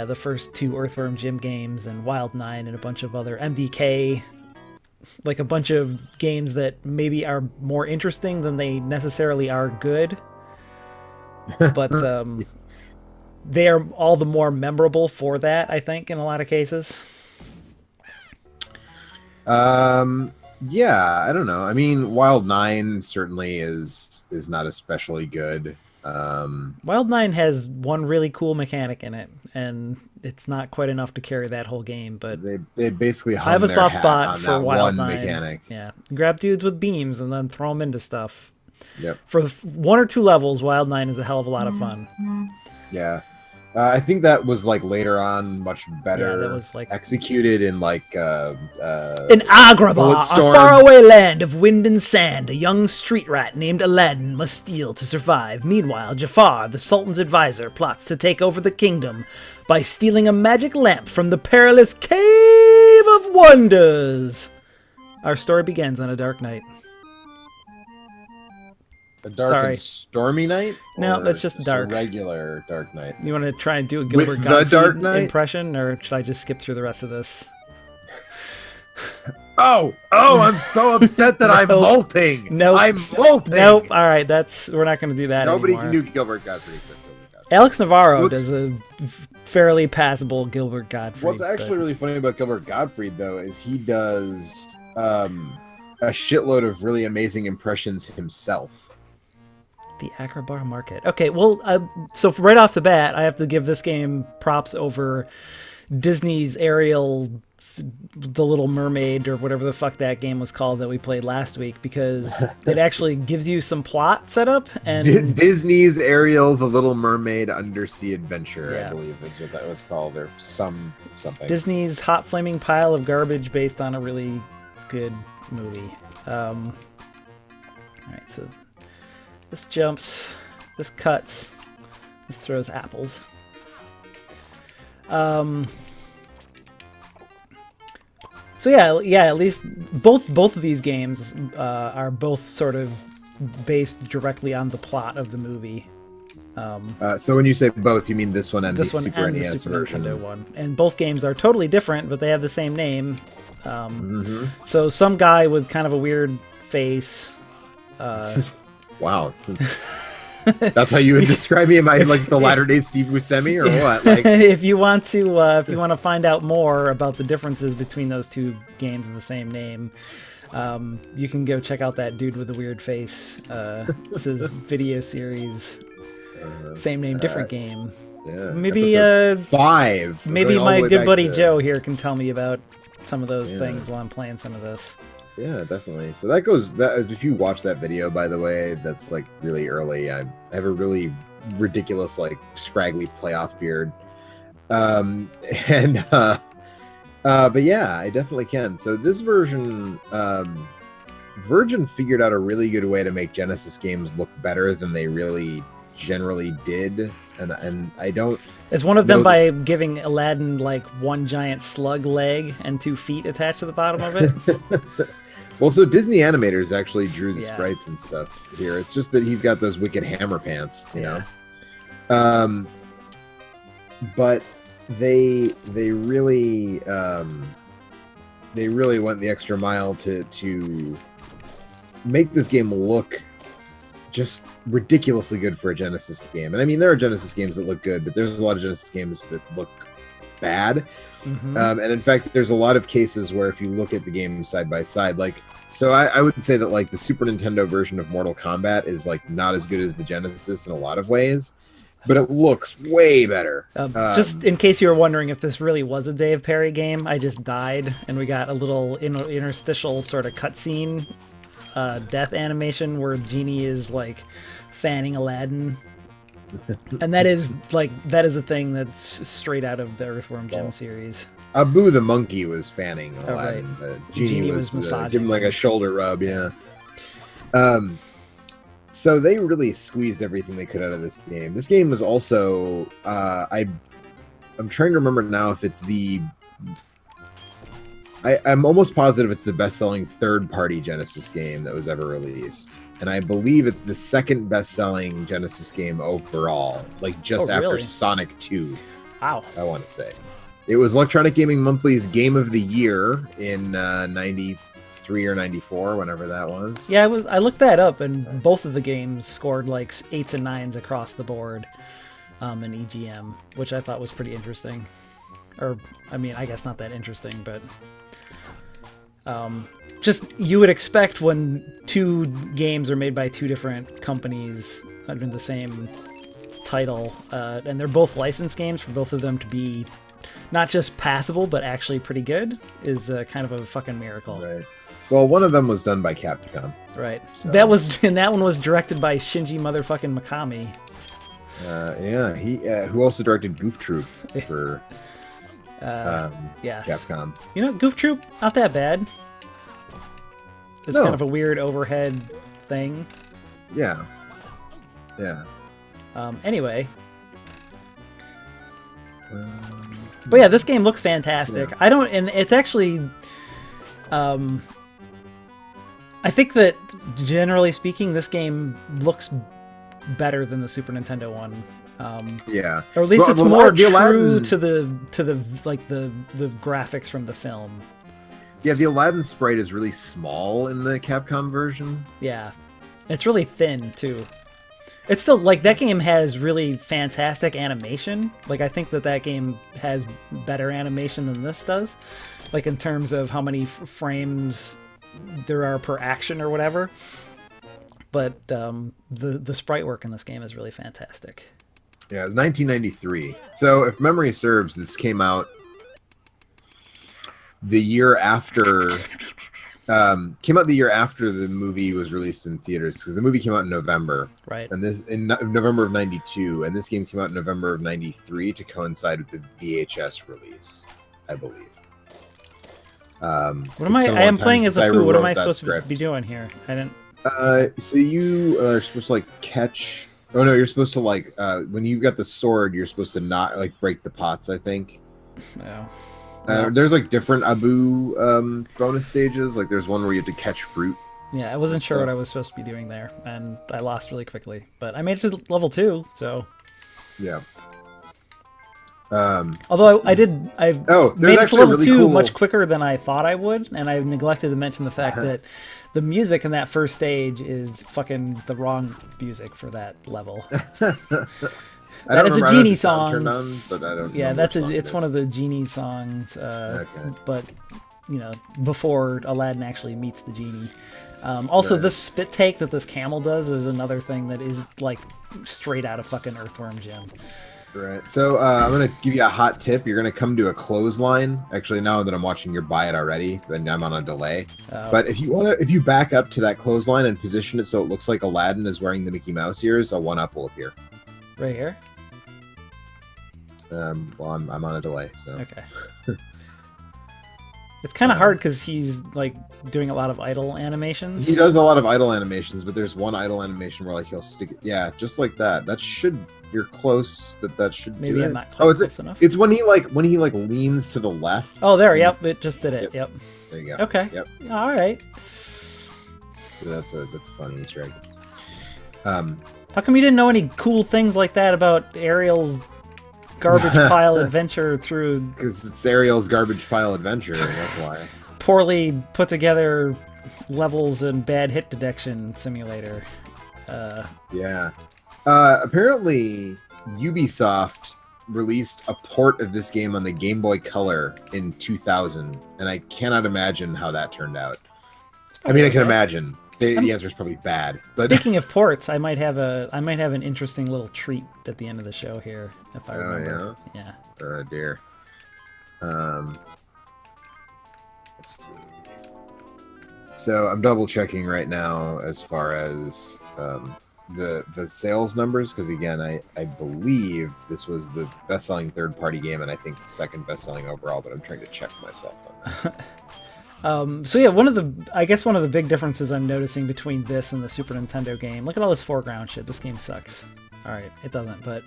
the first 2 Earthworm Jim games and Wild 9 and a bunch of other MDK, like a bunch of games that maybe are more interesting than they necessarily are good, but they are all the more memorable for that, I think, in a lot of cases. Yeah, I don't know. I mean, Wild 9 certainly is not especially good. Wild 9 has one really cool mechanic in it, and it's not quite enough to carry that whole game, but they basically I have hung a their soft hat spot on for that Wild one 9. mechanic. Yeah, grab dudes with beams and then throw them into stuff. Yep. For 1 or 2 levels, Wild 9 is a hell of a lot of fun. Yeah. I think that was like later on much better. Yeah, that was like executed in like in Agrabah, a faraway land of wind and sand, a young street rat named Aladdin must steal to survive. Meanwhile, Jafar, the Sultan's advisor, plots to take over the kingdom by stealing a magic lamp from the perilous Cave of Wonders. Our story begins on a dark night. A dark and stormy night? No, that's just dark. A regular dark night. You want to try and do a Gilbert Gottfried impression, or should I just skip through the rest of this? Oh, I'm so upset that I'm molting. Nope. I'm molting. Nope. All right, we're not going to do that Nobody anymore. can do Gilbert Gottfried except Gilbert Gottfried. Alex Navarro does a fairly passable Gilbert Gottfried. What's actually really funny about Gilbert Gottfried, though, is he does a shitload of really amazing impressions himself. The Agrabah Market. Okay, well, so right off the bat, I have to give this game props over Disney's Ariel, The Little Mermaid, or whatever the fuck that game was called that we played last week, because it actually gives you some plot setup. And Disney's Ariel, The Little Mermaid Undersea Adventure, Yeah. I believe is what that was called, or something. Disney's hot flaming pile of garbage based on a really good movie. All right, so this jumps, this cuts, this throws apples. So yeah, at least both of these games are both sort of based directly on the plot of the movie. So when you say both, you mean this one and this the one Super and the NES Super version? Nintendo one. And both games are totally different, but they have the same name. So some guy with kind of a weird face. Wow. That's how you would describe me? Am I like the latter-day Steve Buscemi or what? Like, if you want to find out more about the differences between those two games of the same name, you can go check out that dude with the weird face. This is video series, same name, different game. Yeah, maybe 5. Maybe my good buddy Joe here can tell me about some of those things while I'm playing some of this. Yeah, definitely. So that if you watch that video, by the way, that's like really early. I have a really ridiculous, like, scraggly playoff beard. But yeah, I definitely can. So this version, Virgin figured out a really good way to make Genesis games look better than they really generally did. And I don't... Is one of them by giving Aladdin like one giant slug leg and 2 feet attached to the bottom of it? Well, so Disney animators actually drew the sprites and stuff here. It's just that he's got those wicked hammer pants, you know. But they really went the extra mile to make this game look just ridiculously good for a Genesis game. And I mean, there are Genesis games that look good, but there's a lot of Genesis games that look bad. And in fact, there's a lot of cases where if you look at the game side by side, like, so I would say that like the Super Nintendo version of Mortal Kombat is like not as good as the Genesis in a lot of ways, but it looks way better. Just in case you were wondering if this really was a Dave Perry game, I just died and we got a little interstitial sort of cutscene death animation where Genie is like fanning Aladdin. And that is a thing that's straight out of the Earthworm Jim series. Abu the monkey was fanning Aladdin. Right. Genie was giving him like a shoulder rub, yeah. So they really squeezed everything they could out of this game. This game was also I'm trying to remember now if it's I'm almost positive it's the best-selling third-party Genesis game that was ever released. And I believe it's the second best-selling Genesis game overall, like just after really? Sonic 2. Wow. I want to say. It was Electronic Gaming Monthly's Game of the Year in 93 or 94, whenever that was. Yeah, I looked that up, and both of the games scored like 8s and 9s across the board in EGM, which I thought was pretty interesting. Or, I mean, I guess not that interesting, but just you would expect when two games are made by two different companies under the same title, and they're both licensed games, for both of them to be not just passable but actually pretty good is kind of a fucking miracle. Right. Well, one of them was done by Capcom. Right. So. That one was directed by Shinji motherfucking Mikami. Yeah, he who also directed Goof Troop for yes. Capcom. You know, Goof Troop, not that bad. It's kind of a weird overhead thing. Yeah. Yeah. Anyway. But yeah, this game looks fantastic. Yeah. And it's actually, I think that generally speaking, this game looks better than the Super Nintendo one. Yeah. Or at least it's more true Aladdin... to the like the graphics from the film. Yeah, the Aladdin sprite is really small in the Capcom version. Yeah. It's really thin too. It's still, like, that game has really fantastic animation. Like, I think that game has better animation than this does. Like, in terms of how many frames there are per action or whatever. But the sprite work in this game is really fantastic. Yeah, it was 1993. So, if memory serves, this came out the year after... came out the year after the movie was released in theaters, because the movie came out in November, right? And this in November of '92, and this game came out in November of '93 to coincide with the VHS release, I believe. What am I? I am playing as a Pooh. What am I supposed to be doing here? I didn't. So you are supposed to like catch. Oh no, you're supposed to like when you've got the sword, you're supposed to not like break the pots. I think. No. There's like different Abu bonus stages. Like there's one where you have to catch fruit. Yeah, I wasn't sure what I was supposed to be doing there, and I lost really quickly. But I made it to level 2, so. Yeah. Although I made it to level 2 much quicker than I thought I would, and I neglected to mention the fact that the music in that first stage is fucking the wrong music for that level. That is a Genie song. On, but I don't yeah, it's one of the Genie songs. Okay. But you know, before Aladdin actually meets the genie. Also, this spit take that this camel does is another thing that is like straight out of fucking Earthworm Jim. Right. So I'm gonna give you a hot tip. You're gonna come to a clothesline. Actually, now that I'm watching you buy it already, then I'm on a delay. But if you back up to that clothesline and position it so it looks like Aladdin is wearing the Mickey Mouse ears, a 1-up will appear. Right here. Well, I'm on a delay, so. Okay. It's kind of hard because he's like doing a lot of idle animations. He does a lot of idle animations, but there's one idle animation where like he'll stick it. Yeah, just like that. That should. You're close. That should. Maybe do I'm it. not close enough. It's when he leans to the left. Oh, there. Yep. It just did it. Yep. There you go. Okay. Yep. All right. So that's a funny Easter egg. How come you didn't know any cool things like that about Ariel's garbage pile adventure through? Because it's Ariel's garbage pile adventure. That's why. Poorly put together levels and bad hit detection simulator. Yeah. Apparently, Ubisoft released a port of this game on the Game Boy Color in 2000, and I cannot imagine how that turned out. I mean, I can imagine. The answer is probably bad. But speaking of ports, I might have an interesting little treat at the end of the show here, if I remember. Yeah. Oh dear. Let's see. So I'm double checking right now as far as the sales numbers, because again, I believe this was the best-selling third-party game, and I think the second best-selling overall. But I'm trying to check myself on that. So yeah, one of the big differences I'm noticing between this and the Super Nintendo game. Look at all this foreground shit. This game sucks. All right, it doesn't, but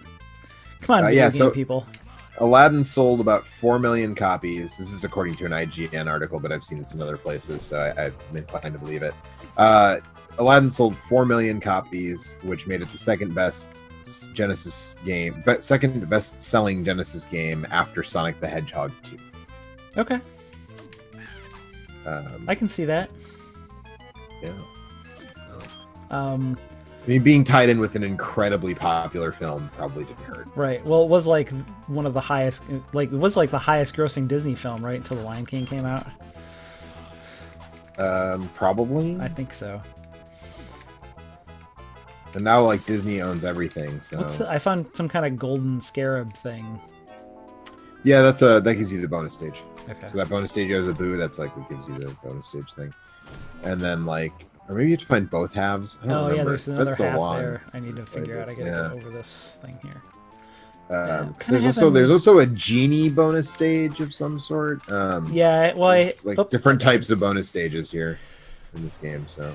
come on, game people. Aladdin sold about 4 million copies. This is according to an IGN article, but I've seen this in other places, so I'm inclined to believe it. Aladdin sold 4 million copies, which made it the second best Genesis game, but second best selling Genesis game after Sonic the Hedgehog 2. Okay. I can see that. Yeah. I mean, being tied in with an incredibly popular film probably didn't hurt. Right. Well, it was like one of the highest, like it was like the highest grossing Disney film, right, until The Lion King came out. Probably. I think so. And now, like, Disney owns everything. So I found some kind of golden scarab thing. Yeah, that gives you the bonus stage. Okay. So that bonus stage has a boo. That's like what gives you the bonus stage thing. And then like, or maybe you have to find both halves. I don't remember. Yeah, there's another That's so half long there. I need to figure out. I gotta yeah. go over this thing here. There's also a genie bonus stage of some sort. Yeah, well, like different types of bonus stages here in this game. So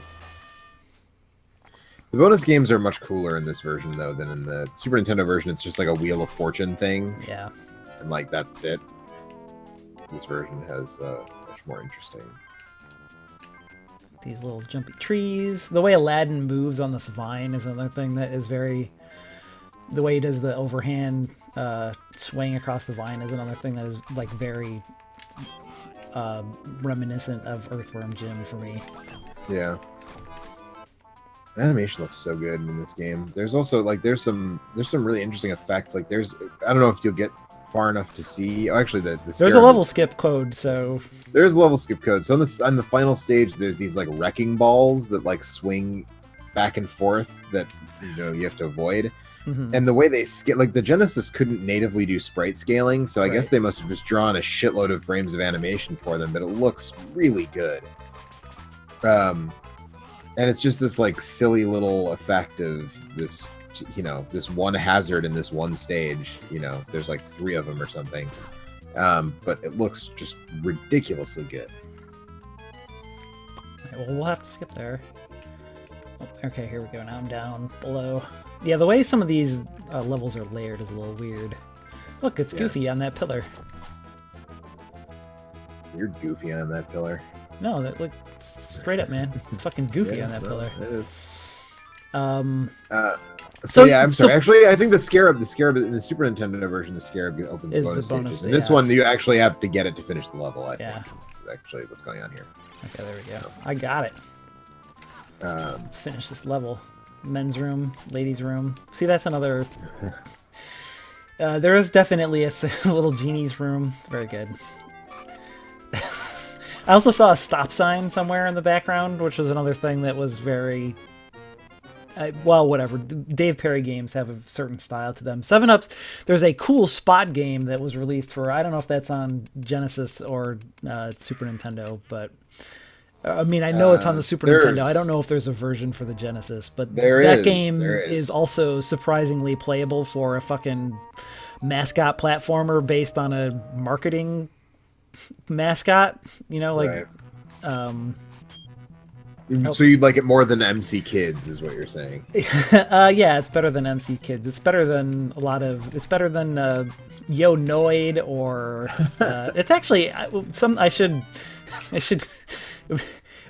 the bonus games are much cooler in this version though than in the Super Nintendo version. It's just like a Wheel of Fortune thing. Yeah. And like that's it. This version has much more interesting. These little jumpy trees. The way Aladdin moves on this vine is another thing that is very. The way he does the overhand swing across the vine is another thing that is like very reminiscent of Earthworm Jim for me. Yeah. The animation looks so good in this game. There's also like there's some really interesting effects. Like I don't know if you'll get far enough to see. Oh, actually, there's a level skip code. So there's a level skip code. So on the final stage, there's these like wrecking balls that like swing back and forth that you have to avoid. Mm-hmm. And the way they skip, like the Genesis couldn't natively do sprite scaling, so I guess they must have just drawn a shitload of frames of animation for them. But it looks really good. And it's just this like silly little effect of this. This one hazard in this one stage, there's like 3 of them or something. But it looks just ridiculously good. Right, well, we'll have to skip there. Oh, okay, here we go. Now I'm down below. Yeah, the way some of these levels are layered is a little weird. Look, it's Goofy on that pillar. You're Goofy on that pillar. No, that look straight up, man. It's fucking Goofy on that pillar. It is. So yeah, I'm sorry. Actually, I think the scarab in the Super Nintendo version, the scarab opens the bonus stages. In this one, you actually have to get it to finish the level. I think. Actually, what's going on here? Okay, there we go. So, I got it. Let's finish this level. Men's room, ladies' room. See, that's another. There is definitely a little genie's room. Very good. I also saw a stop sign somewhere in the background, which was another thing that was very. Well, whatever. Dave Perry games have a certain style to them. 7-Up's, there's a cool spot game that was released for, I don't know if that's on Genesis or Super Nintendo, but I mean, I know it's on the Super Nintendo. I don't know if there's a version for the Genesis, but that game is also surprisingly playable for a fucking mascot platformer based on a marketing mascot, like, So you'd like it more than MC Kids, is what you're saying? Yeah, it's better than MC Kids. It's better than It's better than Yo Noid or. It's actually It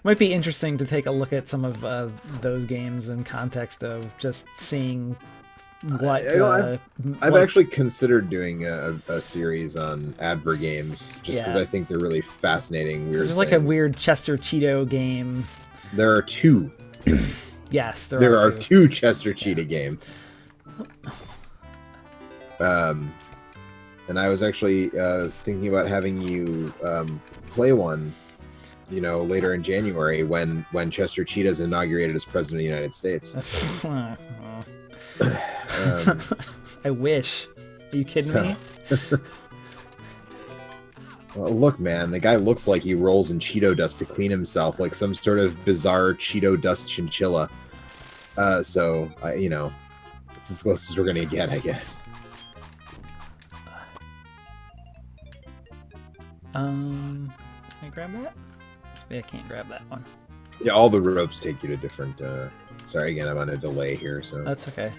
might be interesting to take a look at some of those games in context of just seeing what. I've actually considered doing a series on Adver games just because I think they're really fascinating. Weird. There's like a weird Chester Cheeto game. There are 2. Yes, there are 2 Chester Cheetah games. And I was actually thinking about having you play one, later in January when Chester Cheetah is inaugurated as president of the United States. I wish. Are you kidding me? Well, look, man, the guy looks like he rolls in Cheeto dust to clean himself, like some sort of bizarre Cheeto dust chinchilla. So, it's as close as we're gonna get, I guess. Can I grab that? Maybe I can't grab that one. Yeah, all the ropes take you to different. Sorry, again, I'm on a delay here, so that's okay.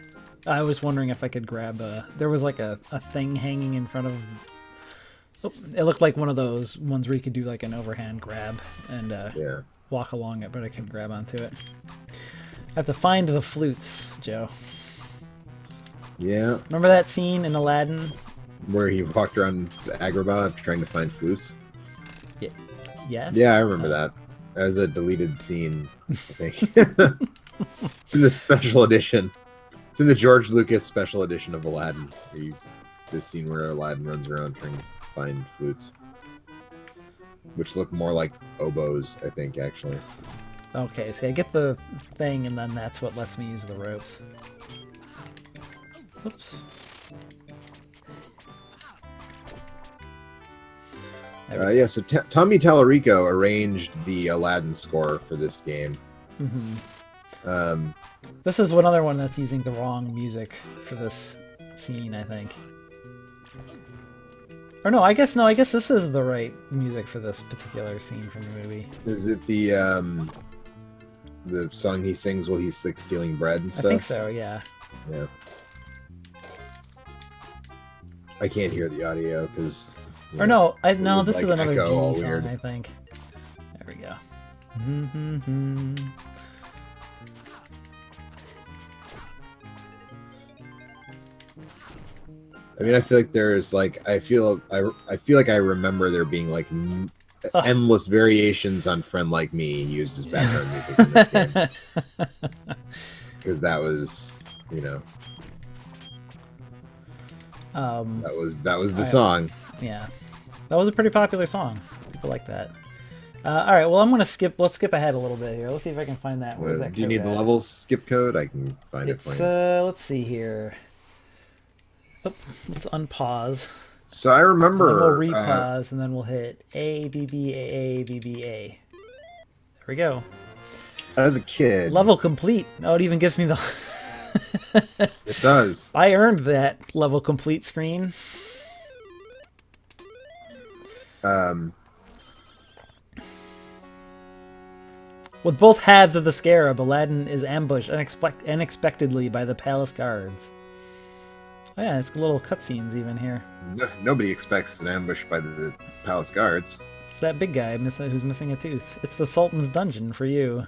I was wondering if I could grab there was like a thing hanging in front of. Oh, it looked like one of those ones where you could do like an overhand grab and walk along it, but I couldn't grab onto it. I have to find the flutes, Joe. Yeah. Remember that scene in Aladdin? Where he walked around Agrabah trying to find flutes? Yeah. Yes? Yeah, I remember that. That was a deleted scene, I think. It's in the special edition. It's in the George Lucas special edition of Aladdin. The scene where Aladdin runs around trying to find flutes. Which look more like oboes, I think, actually. Okay, see, I get the thing, and then that's what lets me use the ropes. Oops. Yeah, so Tommy Tallarico arranged the Aladdin score for this game. Mm-hmm. This is another one that's using the wrong music for this scene, I think. Or no, I guess this is the right music for this particular scene from the movie. Is it the song he sings while he's like stealing bread and stuff? I think so, yeah. Yeah. I can't hear the audio because. Or no, no, this like is another echo Genie song, weird. I think. There we go. Mm-hmm. I mean, I feel like there's like I feel like I remember there being like endless variations on "Friend Like Me" used as background music in this game because that was, you know, that was the song. Yeah, that was a pretty popular song. People like that. All right, well, let's skip ahead a little bit here. Let's see if I can find that. Where's that Do you need the levels skip code? I can find it for you. Let's see here. Oh, let's unpause. So I remember. And then we'll repause, and then we'll hit A, B, B, A, A, B, B, A. There we go. As a kid. Level complete. Oh, it even gives me the... It does. I earned that level complete screen. With both halves of the scarab, Aladdin is ambushed unexpectedly by the palace guards. Oh yeah, it's little cutscenes even here. Nobody expects an ambush by the palace guards. It's that big guy who's missing a tooth. It's the Sultan's dungeon for you.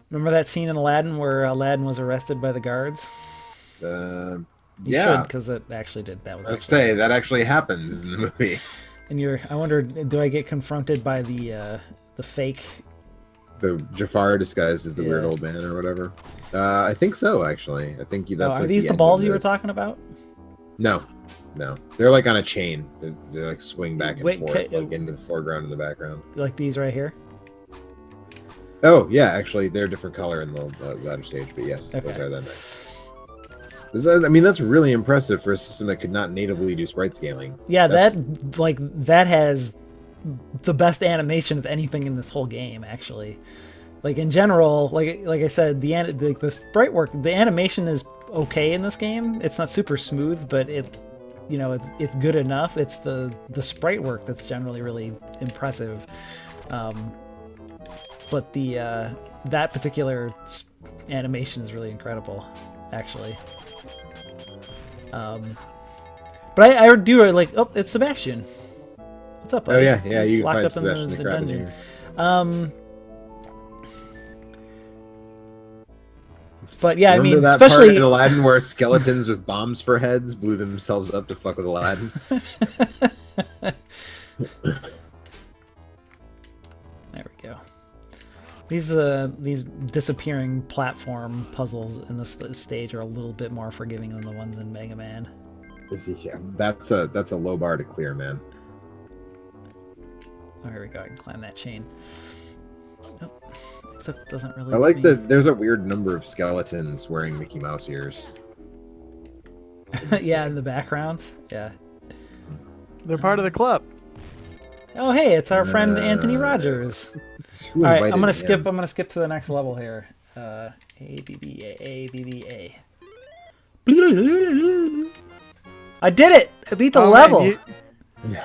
Remember that scene in Aladdin where Aladdin was arrested by the guards? Yeah, because it actually did. That was. Let's say that actually happens in the movie. And I wonder, do I get confronted by the fake? The Jafar disguised as the weird old man or whatever. I think so, actually. I think that's. Are these the balls you were talking about? No, they're like on a chain. They like swing back and forth, like into the foreground and the background. Like these right here. Oh yeah, actually, they're a different color in the latter stage, but yes, okay. Those are that nice. I mean, that's really impressive for a system that could not natively do sprite scaling. Yeah, that has the best animation of anything in this whole game, actually. Like in general, like I said, the sprite work, the animation is okay in this game. It's not super smooth, but it's good enough. It's the sprite work that's generally really impressive. But that particular animation is really incredible, actually. But I do like. Oh, it's Sebastian. What's up, buddy? Oh yeah, He's you locked can up find Sebastian in the dungeon. But yeah, Remember I mean, that especially part in Aladdin where skeletons with bombs for heads blew themselves up to fuck with Aladdin. There we go. These disappearing platform puzzles in this stage are a little bit more forgiving than the ones in Mega Man. Yeah, that's a low bar to clear, man. Oh, here we go. I can climb that chain. Oh, except it doesn't really. I like that. There's a weird number of skeletons wearing Mickey Mouse ears. Yeah, in the background. Yeah. They're part of the club. Oh, hey, it's our friend Anthony Rogers. All right, I'm gonna skip. him? I'm gonna skip to the next level here. A B B A A B B A. I did it! I beat the level. Man,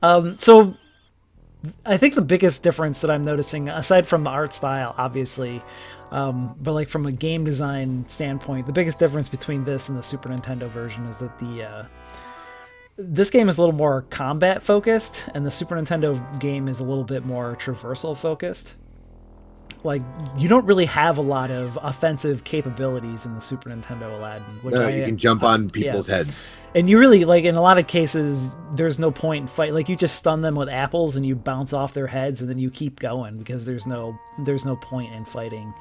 So I think the biggest difference that I'm noticing, aside from the art style, obviously, but like from a game design standpoint, the biggest difference between this and the Super Nintendo version is that this game is a little more combat focused, and the Super Nintendo game is a little bit more traversal focused. like you don't really have a lot of offensive capabilities in the Super Nintendo Aladdin. Which you can jump on people's heads. And you really, like, in a lot of cases, there's no point in fight. Like, you just stun them with apples and you bounce off their heads and then you keep going because there's no point in fighting.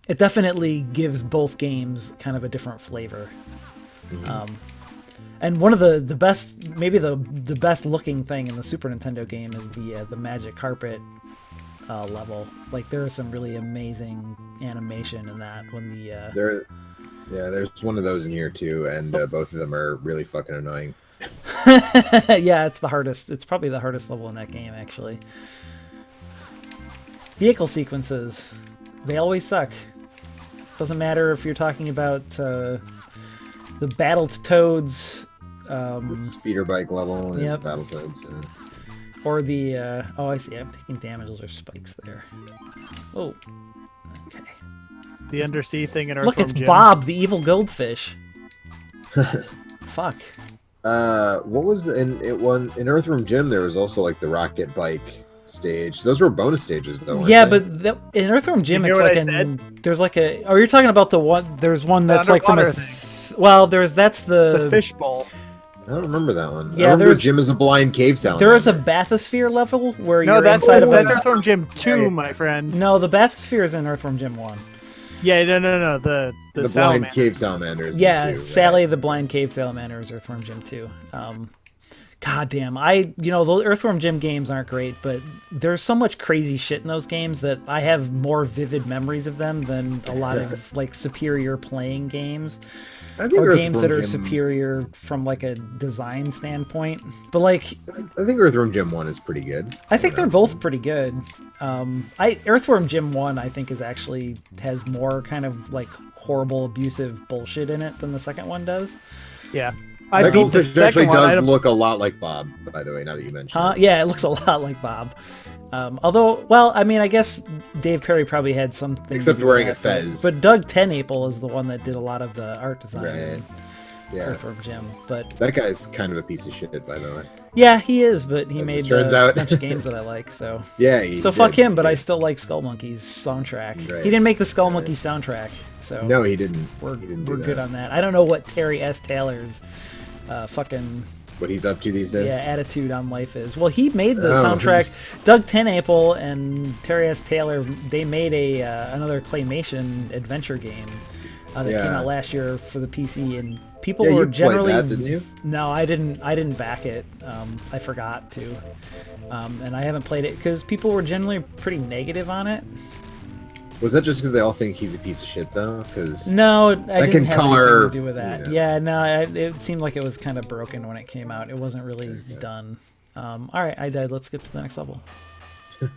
It definitely gives both games kind of a different flavor. And one of the best, maybe the best looking thing in the Super Nintendo game is the magic carpet level. Like, there is some really amazing animation in that when the there's one of those in here too, and both of them are really fucking annoying. Yeah, it's the hardest. It's probably the hardest level in that game, actually. Vehicle sequences, they always suck. Doesn't matter if you're talking about the Battletoads, the speeder bike level, and yep. Battletoads, or the oh, I see. I'm taking damage. Those are spikes there. Oh, okay. The undersea thing in Earthworm Look, it's Jim. Bob, the evil goldfish. Fuck. What was in Earthworm Jim? There was also like the rocket bike stage. Those were bonus stages, though. Yeah, they? but in Earthworm Jim, You it's hear what like I said? there's like a. Oh, you're talking about the one. There's one that's like from a. underwater thing. Well, that's The fishbowl. I don't remember that one. Yeah, I remember Jim is a blind cave salamander. There is a bathysphere level where No, you're that's inside of that's a. Earthworm Jim 2, my friend. No, the bathysphere is in Earthworm Jim 1. Yeah, no. The blind salamander. cave salamanders. Yeah, too, Sally right? the blind cave salamander is Earthworm Jim 2. God damn, those Earthworm Jim games aren't great, but there's so much crazy shit in those games that I have more vivid memories of them than a lot of like superior playing games. I think Or games that are Jim, superior from like a design standpoint. But like, I think Earthworm Jim 1 is pretty good. I think they're both pretty good. Earthworm Jim 1 I think has more kind of like horrible abusive bullshit in it than the second one does. Yeah. That I beat the goldfish actually second one. does look a lot like Bob, by the way, now that you mention it. Yeah, it looks a lot like Bob. Although, well, I mean, I guess Dave Perry probably had something Except to do wearing with a that, fez. But Doug Tenaple is the one that did a lot of the art design in Yeah. Earthworm Jim. But That guy's kind of a piece of shit, by the way. yeah, he is, but he As it made turns a out. bunch of games that I like, so... Yeah, he So fuck did. him, but I still like Skull Monkey's soundtrack. Right. He didn't make the Skull Monkey soundtrack, so No, he didn't. we're He didn't do good that. on that. I don't know what Terry S. Taylor's fucking What he's up to these days? attitude on life is. Well, he made the Oh, soundtrack. he's- Doug Tenaple and Terry S. Taylor, they made another claymation adventure game that came Yeah. out last year for the PC, and people Yeah, were you played generally that, didn't you? No, I didn't back it. I forgot to, and I haven't played it because people were generally pretty negative on it. Was that just because they all think he's a piece of shit, though? Because No, I didn't can have color, anything to do with that. you know. Yeah, no, it seemed like it was kind of broken when it came out. It wasn't really done. All right, I died. Let's skip to the next level. the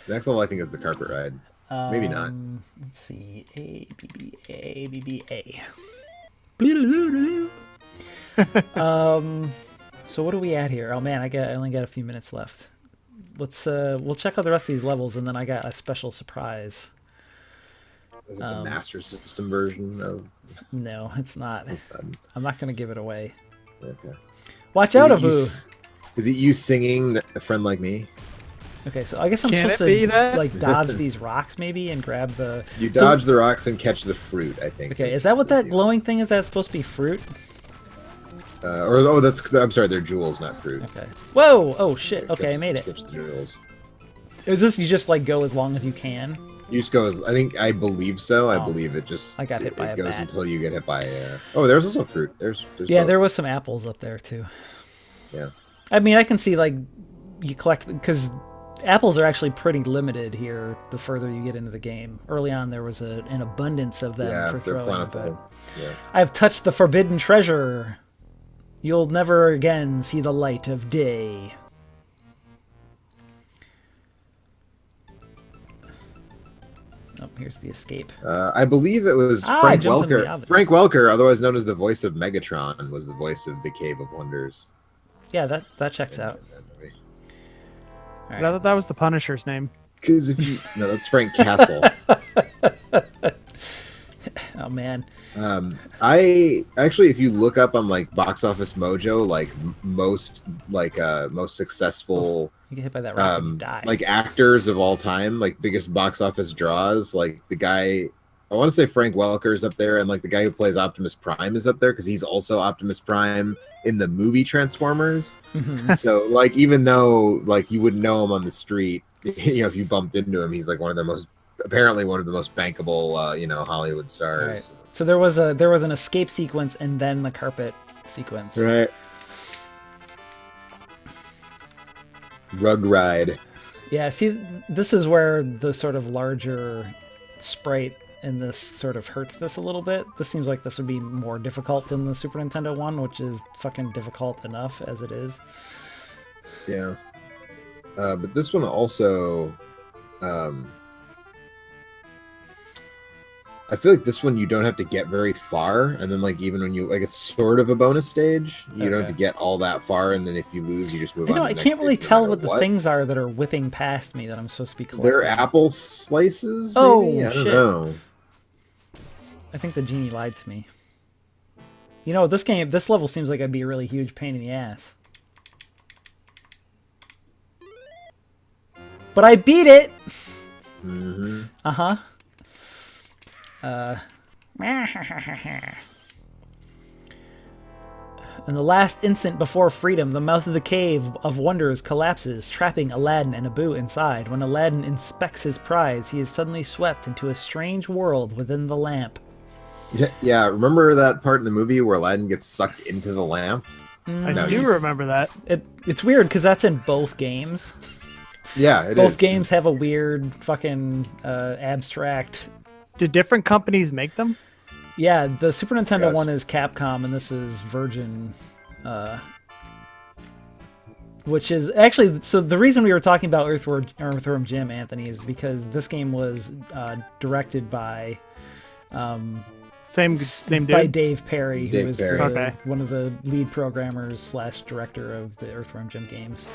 next level, I think, is the carpet ride. Maybe not. Let's see. A, B, B, A, B, B, A. So what are we at here? Oh man, I only got a few minutes left. We'll check out the rest of these levels, and then I got a special surprise. Is it the Master System version of? No, it's not. I'm not gonna give it away. Okay. Watch out, Is it you Abu. Is it you singing "A Friend Like Me"? Okay, so I guess I'm Can supposed it be to that? like dodge these rocks maybe and grab the. You So- dodge the rocks and catch the fruit. I think. Okay, is that what the that deal. glowing thing is? That's supposed to be fruit? I'm sorry, they're jewels, not fruit. Okay. Whoa! Oh shit! Okay, I made it. Catch the jewels. Is this you just like go as long as you can? You just go. I believe so. I Oh. believe it just. I got hit by it a goes bat. until you get hit by a. Oh, there's also fruit. There's Yeah, both. there was some apples up there too. Yeah. I mean, I can see like you collect because apples are actually pretty limited here. The further you get into the game, early on there was an abundance of them Yeah, for they're throwing. plentiful. But Yeah. I've touched the forbidden treasure. You'll never again see the light of day. Oh, here's the escape. I believe it was I Frank jumped in the Welker. oven. Frank Welker, otherwise known as the voice of Megatron, was the voice of the Cave of Wonders. Yeah, that checks out. All I right. thought that was the Punisher's name. Because if you no, that's Frank Castle. Oh man. I actually, if you look up on like Box Office Mojo, like most successful You get hit by that rock and you die. like actors of all time, like biggest box office draws, like the guy, I want to say Frank Welker is up there, and like the guy who plays Optimus Prime is up there because he's also Optimus Prime in the movie Transformers. Mhm. So like even though like you wouldn't know him on the street, you know, if you bumped into him, he's like one of the most bankable Hollywood stars. Right. So there was an escape sequence and then the carpet sequence. Right. Rug ride. Yeah, see, this is where the sort of larger sprite in this sort of hurts this a little bit. This seems like this would be more difficult than the Super Nintendo one, which is fucking difficult enough as it is. Yeah. But this one also, I feel like this one you don't have to get very far, and then like even when you like it's sort of a bonus stage, you don't have to get all that far, and then if you lose, you just move on. I can't really tell what the things are that are whipping past me that I'm supposed to be collecting. They're apple slices, maybe? Oh, I don't shit. know. I think the genie lied to me. You know, this level seems like it'd be a really huge pain in the ass. But I beat it! Mm-hmm. Uh-huh. In the last instant before freedom, the mouth of the Cave of Wonders collapses, trapping Aladdin and Abu inside. When Aladdin inspects his prize, he is suddenly swept into a strange world within the lamp. Yeah, remember that part in the movie where Aladdin gets sucked into the lamp? I do remember that. It's weird because that's in both games. Yeah, it is. Both games have a weird fucking abstract. Do different companies make them? Yeah, the Super Nintendo Yes. one is Capcom, and this is Virgin. Which is actually, so the reason we were talking about Earthworm Jim, Anthony, is because this game was directed by Same dude. by Dave Perry, who Dave was Perry. Okay. one of the lead programmers / director of the Earthworm Jim games.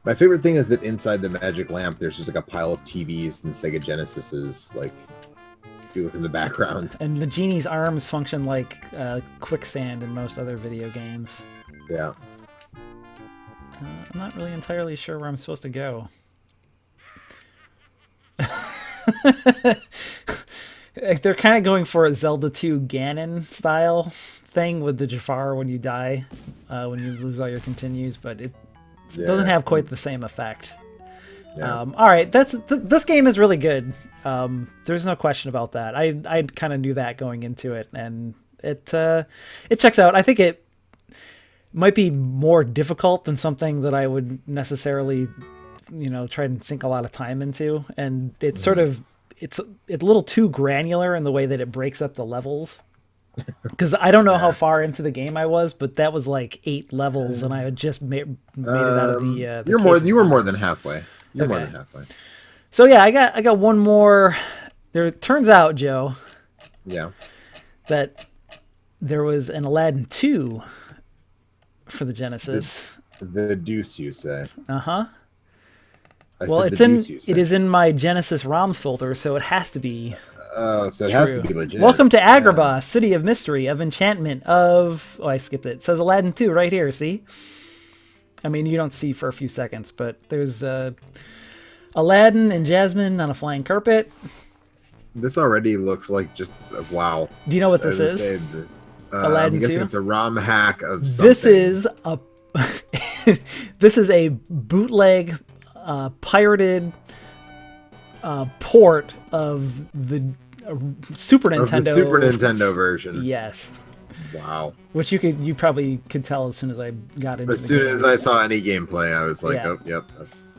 My favorite thing is that inside the magic lamp, there's just like a pile of TVs and Sega Genesis's, like, if you look in the background. And the genie's arms function like quicksand in most other video games. Yeah. I'm not really entirely sure where I'm supposed to go. They're kind of going for a Zelda 2 Ganon style thing with the Jafar when you die, when you lose all your continues, but it doesn't have quite the same effect. Yeah. All right, this game is really good. There's no question about that. I kind of knew that going into it, and it checks out. I think it might be more difficult than something that I would necessarily, try and sink a lot of time into, and it's sort of it's a little too granular in the way that it breaks up the levels. Because I don't know how far into the game I was, but that was like 8 levels, and I had just made it out of the you were more than halfway. You're more Okay. than halfway. So yeah, I got one more. There turns out, Joe, Yeah. that there was an Aladdin 2 for the Genesis. The deuce, you say? Uh-huh. I Well, said it's the in deuce, you say. it is in my Genesis ROMs folder, so it has to be. Oh, so it has to true. be legit. Welcome to Agrabah, city of mystery, of enchantment, of... Oh, I skipped it. It says Aladdin 2 right here, see? I mean, you don't see for a few seconds, but there's Aladdin and Jasmine on a flying carpet. This already looks like just wow. Do you know what this I was is? saying, Aladdin I'm guessing 2? it's a ROM hack of something. This is a this is a bootleg, pirated port of the Super Nintendo. Of the Super Nintendo version. Yes, Wow. which you probably could tell as soon as I got into. As the soon game. as I saw any gameplay, I was like, Yeah. oh, yep, that's...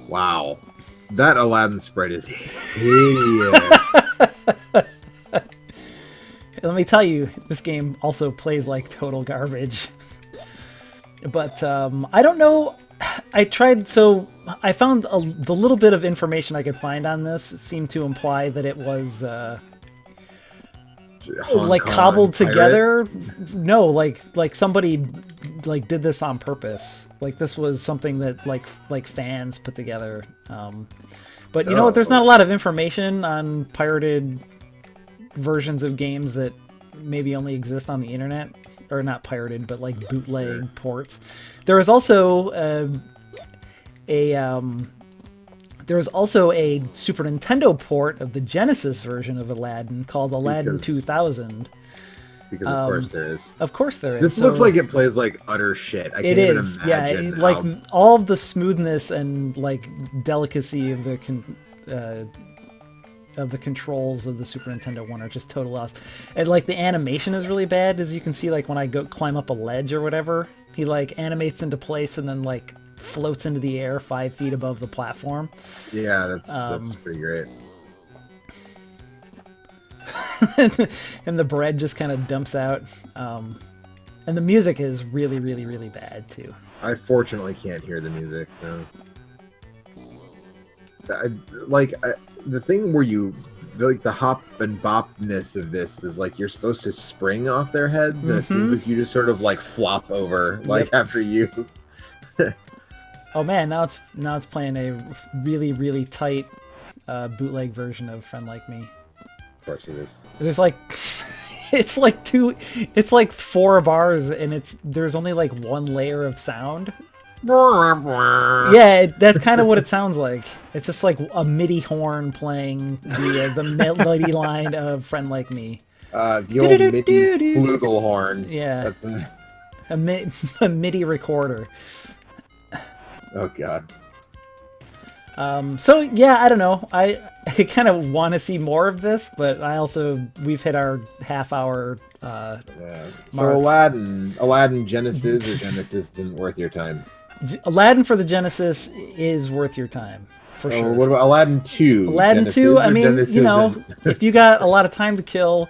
Wow. That Aladdin sprite is hideous. Let me tell you, this game also plays like total garbage. But I don't know. I tried, so I found the little bit of information I could find on this seemed to imply that it was Hong like Kong cobbled pirate. together. No, like somebody like did this on purpose. Like this was something that like fans put together. But you know what? There's not a lot of information on pirated versions of games that maybe only exist on the internet, or not pirated, but like bootleg ports. There is also there was also a Super Nintendo port of the Genesis version of Aladdin called Aladdin 2000. Because of course there is. Of course there is. This looks like it plays like utter shit. I can't even imagine. Yeah, like all of the smoothness and like delicacy of the controls of the Super Nintendo one are just total lost. And like the animation is really bad, as you can see. Like when I go climb up a ledge or whatever, he like animates into place and then like floats into the air 5 feet above the platform. Yeah, that's pretty great. And the bread just kind of dumps out. And the music is really, really, really bad too. I fortunately can't hear the music, so the thing where the hop and bopness of this is like you're supposed to spring off their heads, and it seems like you just sort of like flop over after you. Oh man, now it's playing a really, really tight bootleg version of Friend Like Me. Of course it is. There's like it's like 4 bars and there's only like 1 layer of sound. Yeah, that's kind of what it sounds like. It's just like a MIDI horn playing the melody line of Friend Like Me. The old MIDI flugelhorn. Yeah. That's a MIDI recorder. Oh god. So yeah, I don't know. I kind of want to see more of this, but we've hit our half-hour So mark. Aladdin Genesis or Genesisn't worth your time. Aladdin for the Genesis is worth your time for sure. What about Aladdin 2? Aladdin 2, I mean, Genesisn't? if you got a lot of time to kill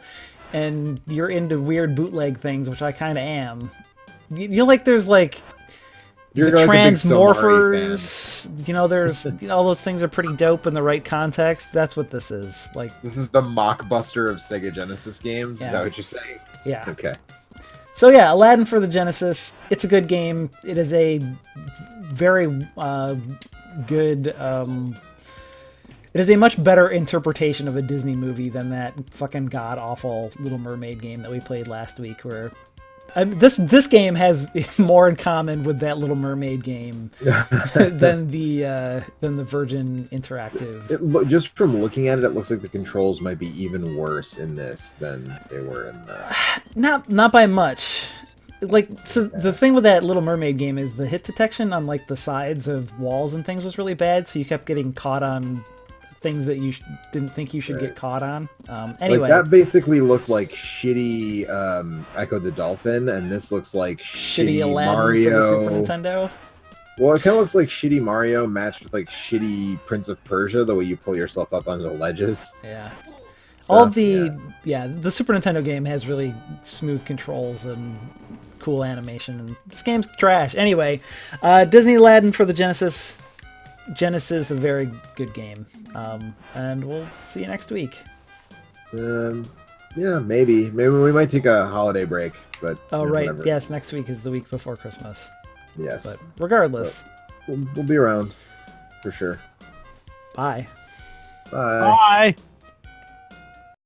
and you're into weird bootleg things, which I kind of am, you like there's like You're the like a big Somari Transmorphers, there's all those things are pretty dope in the right context. That's what this is. Like, this is the mockbuster of Sega Genesis games. Yeah. Is that what you're saying? Yeah. Okay. So yeah, Aladdin for the Genesis. It's a good game. It is a very good. It is a much better interpretation of a Disney movie than that fucking god awful Little Mermaid game that we played last week. Where this game has more in common with that Little Mermaid game than the Virgin Interactive. Just from looking at it, it looks like the controls might be even worse in this than they were in that. Not by much. The thing with that Little Mermaid game is the hit detection on like the sides of walls and things was really bad, so you kept getting caught on things that you didn't think you should get caught on. Anyway, that basically looked like shitty Echo the Dolphin, and this looks like shitty Aladdin Mario. for the Super Nintendo. Well, it kind of looks like shitty Mario matched with like shitty Prince of Persia, the way you pull yourself up onto the ledges. Yeah. So, the Super Nintendo game has really smooth controls and cool animation, and this game's trash. Anyway, Disney Aladdin for the Genesis. Genesis, a very good game. And we'll see you next week. Yeah, maybe we might take a holiday break, but right. whatever. Yes, next week is the week before Christmas. Yes. But regardless, we'll be around for sure. bye. Bye. Bye.